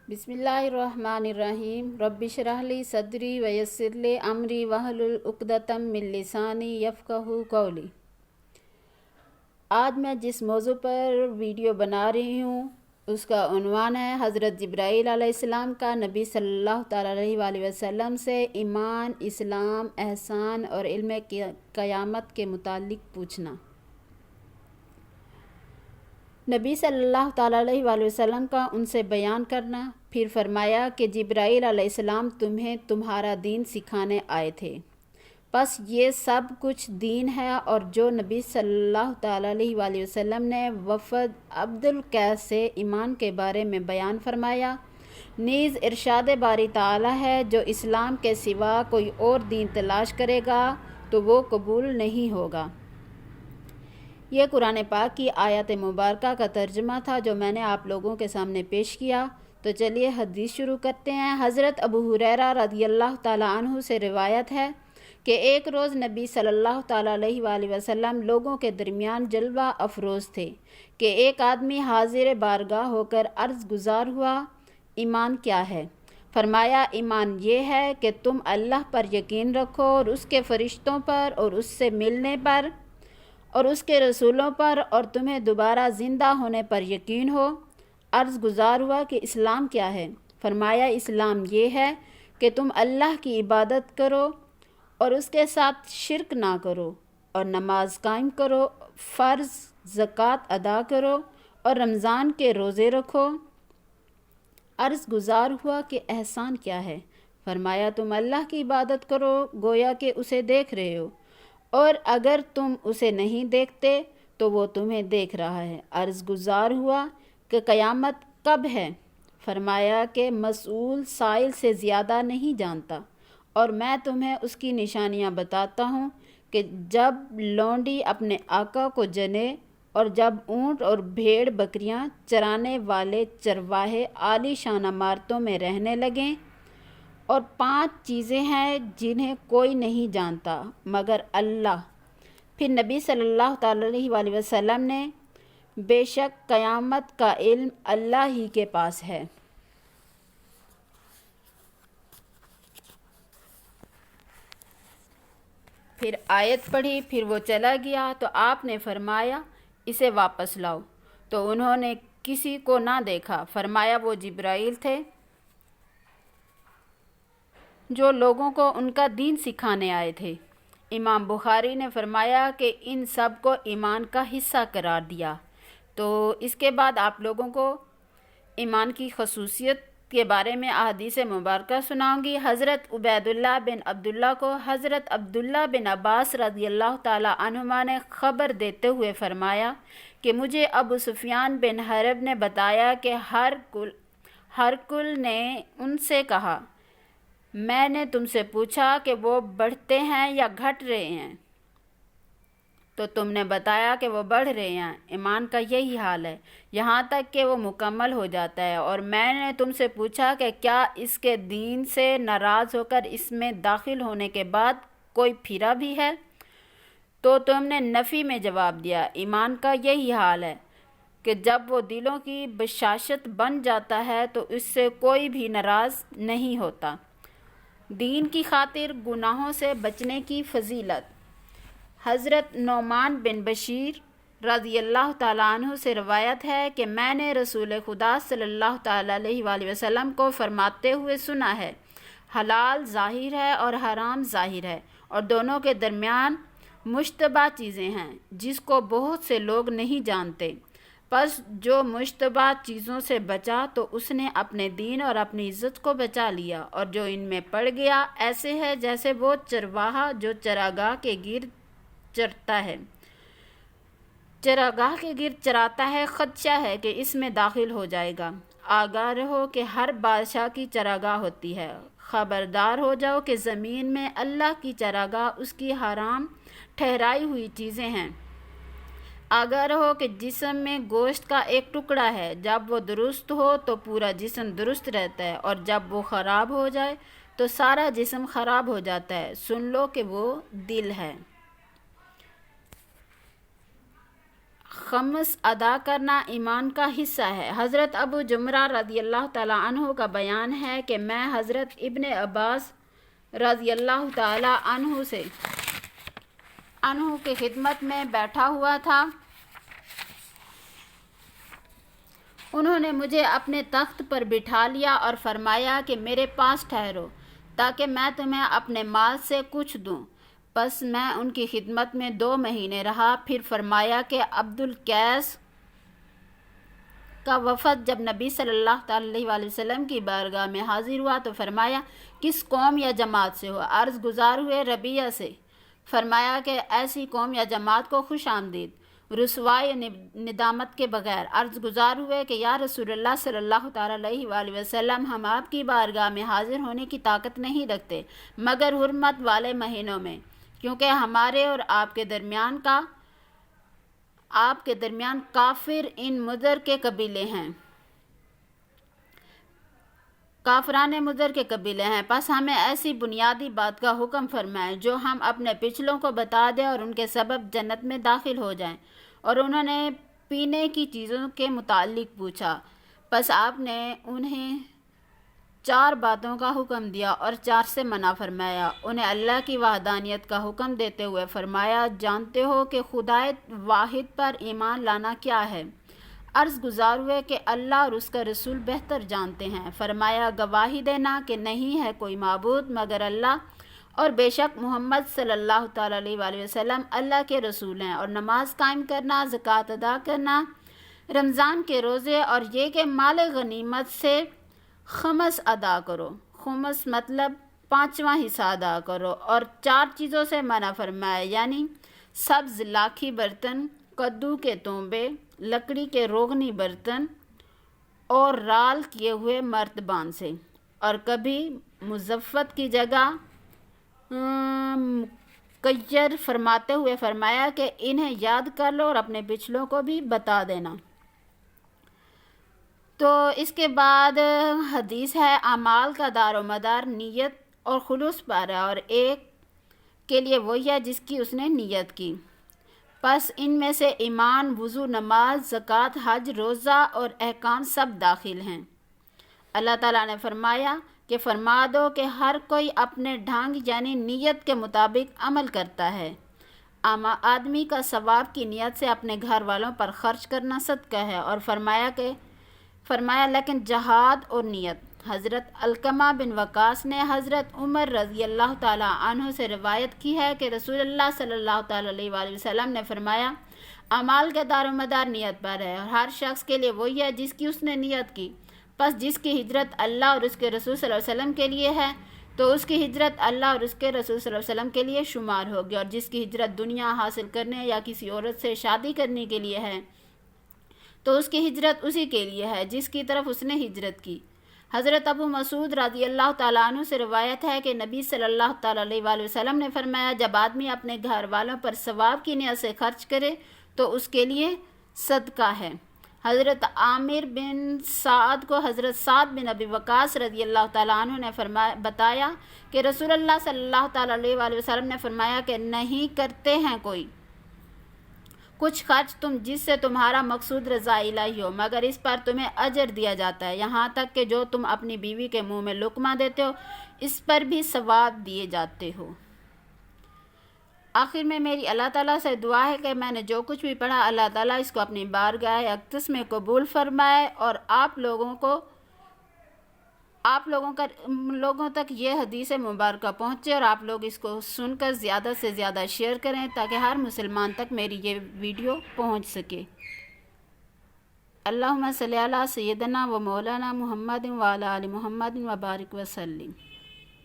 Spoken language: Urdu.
بسم اللہ الرحمن الرحیم رب اشرح لی صدری ویسر لی امری واحلل عقدۃ من لسانی یفقہوا قولی۔ آج میں جس موضوع پر ویڈیو بنا رہی ہوں اس کا عنوان ہے حضرت جبرائیل علیہ السلام کا نبی صلی اللہ تعالیٰ علیہ وآلہ وسلم سے ایمان، اسلام، احسان اور علم قیامت کے متعلق پوچھنا۔ نبی صلی اللہ تعالیٰ علیہ وآلہ وسلم کا ان سے بیان کرنا۔ پھر فرمایا کہ جبرائیل علیہ السلام تمہیں تمہارا دین سکھانے آئے تھے، پس یہ سب کچھ دین ہے۔ اور جو نبی صلی اللہ تعالیٰ علیہ وآلہ وسلم نے وفد عبد القیس سے ایمان کے بارے میں بیان فرمایا، نیز ارشاد باری تعالیٰ ہے جو اسلام کے سوا کوئی اور دین تلاش کرے گا تو وہ قبول نہیں ہوگا۔ یہ قرآن پاک کی آیت مبارکہ کا ترجمہ تھا جو میں نے آپ لوگوں کے سامنے پیش کیا۔ تو چلیے حدیث شروع کرتے ہیں۔ حضرت ابو ہریرہ رضی اللہ تعالیٰ عنہ سے روایت ہے کہ ایک روز نبی صلی اللہ تعالیٰ علیہ وآلہ وسلم لوگوں کے درمیان جلوہ افروز تھے کہ ایک آدمی حاضر بارگاہ ہو کر عرض گزار ہوا، ایمان کیا ہے؟ فرمایا، ایمان یہ ہے کہ تم اللہ پر یقین رکھو اور اس کے فرشتوں پر اور اس سے ملنے پر اور اس کے رسولوں پر اور تمہیں دوبارہ زندہ ہونے پر یقین ہو۔ عرض گزار ہوا کہ اسلام کیا ہے؟ فرمایا، اسلام یہ ہے کہ تم اللہ کی عبادت کرو اور اس کے ساتھ شرک نہ کرو اور نماز قائم کرو، فرض زکوٰۃ ادا کرو اور رمضان کے روزے رکھو۔ عرض گزار ہوا کہ احسان کیا ہے؟ فرمایا، تم اللہ کی عبادت کرو گویا کہ اسے دیکھ رہے ہو، اور اگر تم اسے نہیں دیکھتے تو وہ تمہیں دیکھ رہا ہے۔ عرض گزار ہوا کہ قیامت کب ہے؟ فرمایا کہ مسئول سائل سے زیادہ نہیں جانتا، اور میں تمہیں اس کی نشانیاں بتاتا ہوں کہ جب لونڈی اپنے آقا کو جنے اور جب اونٹ اور بھیڑ بکریاں چرانے والے چرواہے عالی شان عمارتوں میں رہنے لگیں۔ اور 5 چیزیں ہیں جنہیں کوئی نہیں جانتا مگر اللہ۔ پھر نبی صلی اللہ تعالیٰ علیہ وآلہ وسلم نے بے شک قیامت کا علم اللہ ہی کے پاس ہے۔ پھر آیت پڑھی، پھر وہ چلا گیا تو آپ نے فرمایا، اسے واپس لاؤ۔ تو انہوں نے کسی کو نہ دیکھا۔ فرمایا، وہ جبرائیل تھے جو لوگوں کو ان کا دین سکھانے آئے تھے۔ امام بخاری نے فرمایا کہ ان سب کو ایمان کا حصہ قرار دیا۔ تو اس کے بعد آپ لوگوں کو ایمان کی خصوصیت کے بارے میں احادیث مبارکہ سناؤں گی۔ حضرت عبید اللہ بن عبداللہ کو حضرت عبداللہ بن عباس رضی اللہ تعالیٰ عنہما نے خبر دیتے ہوئے فرمایا کہ مجھے ابو سفیان بن حرب نے بتایا کہ ہرقل نے ان سے کہا، میں نے تم سے پوچھا کہ وہ بڑھتے ہیں یا گھٹ رہے ہیں، تو تم نے بتایا کہ وہ بڑھ رہے ہیں۔ ایمان کا یہی حال ہے یہاں تک کہ وہ مکمل ہو جاتا ہے۔ اور میں نے تم سے پوچھا کہ کیا اس کے دین سے ناراض ہو کر اس میں داخل ہونے کے بعد کوئی پھرا بھی ہے؟ تو تم نے نفی میں جواب دیا۔ ایمان کا یہی حال ہے کہ جب وہ دلوں کی بشاشت بن جاتا ہے تو اس سے کوئی بھی ناراض نہیں ہوتا۔ دین کی خاطر گناہوں سے بچنے کی فضیلت۔ حضرت نعمان بن بشیر رضی اللہ تعالیٰ عنہ سے روایت ہے کہ میں نے رسول خدا صلی اللہ تعالیٰ علیہ وآلہ وسلم کو فرماتے ہوئے سنا ہے، حلال ظاہر ہے اور حرام ظاہر ہے، اور دونوں کے درمیان مشتبہ چیزیں ہیں جس کو بہت سے لوگ نہیں جانتے۔ پس جو مشتبہ چیزوں سے بچا تو اس نے اپنے دین اور اپنی عزت کو بچا لیا، اور جو ان میں پڑ گیا ایسے ہے جیسے وہ چرواہا جو چراگاہ کے گرد چرتا ہے، چراگاہ کے گرد چراتا ہے، خدشہ ہے کہ اس میں داخل ہو جائے گا۔ آگاہ رہو کہ ہر بادشاہ کی چراگاہ ہوتی ہے، خبردار ہو جاؤ کہ زمین میں اللہ کی چراگاہ اس کی حرام ٹھہرائی ہوئی چیزیں ہیں۔ آگاہ رہو کہ جسم میں گوشت کا ایک ٹکڑا ہے، جب وہ درست ہو تو پورا جسم درست رہتا ہے، اور جب وہ خراب ہو جائے تو سارا جسم خراب ہو جاتا ہے۔ سن لو کہ وہ دل ہے۔ خمس ادا کرنا ایمان کا حصہ ہے۔ حضرت ابو جمرہ رضی اللہ تعالیٰ عنہ کا بیان ہے کہ میں حضرت ابن عباس رضی اللہ تعالیٰ عنہ کی خدمت میں بیٹھا ہوا تھا۔ انہوں نے مجھے اپنے تخت پر بٹھا لیا اور فرمایا کہ میرے پاس ٹھہرو تاکہ میں تمہیں اپنے مال سے کچھ دوں۔ پس میں ان کی خدمت میں 2 مہینے رہا۔ پھر فرمایا کہ عبد القیس کا وفد جب نبی صلی اللہ علیہ وآلہ وسلم کی بارگاہ میں حاضر ہوا تو فرمایا کس قوم یا جماعت سے ہو؟ عرض گزار ہوئے ربیہ سے۔ فرمایا کہ ایسی قوم یا جماعت کو خوش آمدید، رسوائی ندامت کے بغیر۔ عرض گزار ہوئے کہ یا رسول اللہ صلی اللہ تعالیٰ علیہ وآلہ وسلم، ہم آپ کی بارگاہ میں حاضر ہونے کی طاقت نہیں رکھتے مگر حرمت والے مہینوں میں، کیونکہ ہمارے اور آپ کے درمیان کافر ان مضر کے قبیلے ہیں، کافران مضر کے قبیلے ہیں۔ پس ہمیں ایسی بنیادی بات کا حکم فرمائیں جو ہم اپنے پچھلوں کو بتا دیں اور ان کے سبب جنت میں داخل ہو جائیں۔ اور انہوں نے پینے کی چیزوں کے متعلق پوچھا، پس آپ نے انہیں 4 باتوں کا حکم دیا اور 4 سے منع فرمایا۔ انہیں اللہ کی وحدانیت کا حکم دیتے ہوئے فرمایا جانتے ہو کہ خدائے واحد پر ایمان لانا کیا ہے؟ عرض گزار ہوئے کہ اللہ اور اس کا رسول بہتر جانتے ہیں۔ فرمایا گواہی دینا کہ نہیں ہے کوئی معبود مگر اللہ، اور بے شک محمد صلی اللہ تعالیٰ علیہ وآلہ وسلم اللہ کے رسول ہیں، اور نماز قائم کرنا، زکوٰۃ ادا کرنا، رمضان کے روزے، اور یہ کہ مال غنیمت سے خمس ادا کرو۔ خمس مطلب 5واں حصہ ادا کرو، اور 4 چیزوں سے منع فرمایا، یعنی سبز لاکھی برتن، کدو کے تونبے، لکڑی کے روغنی برتن اور رال کیے ہوئے مرتبان سے، اور کبھی مزفت کی جگہ مکیر فرماتے ہوئے فرمایا کہ انہیں یاد کر لو اور اپنے پچھلوں کو بھی بتا دینا۔ تو اس کے بعد حدیث ہے اعمال کا دار و مدار نیت اور خلوص پر ہے، اور ایک کے لیے وہی ہے جس کی اس نے نیت کی۔ پس ان میں سے ایمان، وضو، نماز، زکوٰۃ، حج، روزہ اور احکام سب داخل ہیں۔ اللہ تعالیٰ نے فرمایا کہ فرما دو کہ ہر کوئی اپنے ڈھنگ یعنی نیت کے مطابق عمل کرتا ہے۔ آدمی کا ثواب کی نیت سے اپنے گھر والوں پر خرچ کرنا صدقہ ہے، اور فرمایا لیکن جہاد اور نیت۔ حضرت علقمہ بن وقاص نے حضرت عمر رضی اللہ تعالیٰ عنہ سے روایت کی ہے کہ رسول اللہ صلی اللہ تعالیٰ علیہ وآلہ وسلم نے فرمایا اعمال کا دار و مدار نیت پر ہے، اور ہر شخص کے لیے وہی ہے جس کی اس نے نیت کی۔ پس جس کی ہجرت اللہ اور اس کے رسول صلی اللہ علیہ وسلم کے لیے ہے تو اس کی ہجرت اللہ اور اس کے رسول صلی اللہ علیہ وسلم کے لیے شمار ہوگی، اور جس کی ہجرت دنیا حاصل کرنے یا کسی عورت سے شادی کرنے کے لیے ہے تو اس کی ہجرت اسی کے لیے ہے جس کی طرف اس نے ہجرت کی۔ حضرت ابو مسعود رضی اللہ تعالیٰ عنہ سے روایت ہے کہ نبی صلی اللہ تعالیٰ علیہ وآلہ وسلم نے فرمایا جب آدمی اپنے گھر والوں پر ثواب کی نیت سے خرچ کرے تو اس کے لیے صدقہ ہے۔ حضرت عامر بن سعد کو حضرت سعد بن ابی وقاص رضی اللہ تعالیٰ عنہ نے بتایا کہ رسول اللہ صلی اللہ تعالیٰ علیہ وآلہ وسلم نے فرمایا کہ نہیں کرتے ہیں کوئی کچھ خرچ تم جس سے تمہارا مقصود رضا الہی ہو مگر اس پر تمہیں اجر دیا جاتا ہے، یہاں تک کہ جو تم اپنی بیوی کے منہ میں لقمہ دیتے ہو اس پر بھی ثواب دیے جاتے ہو۔ آخر میں میری اللہ تعالیٰ سے دعا ہے کہ میں نے جو کچھ بھی پڑھا اللہ تعالیٰ اس کو اپنی بارگاہ اقدس میں قبول فرمائے، اور آپ لوگوں تک یہ حدیث مبارکہ پہنچے، اور آپ لوگ اس کو سن کر زیادہ سے زیادہ شیئر کریں تاکہ ہر مسلمان تک میری یہ ویڈیو پہنچ سکے۔ اللہم صلی علی سیدنا و مولانا محمد و علی آل محمد و بارک وسلم۔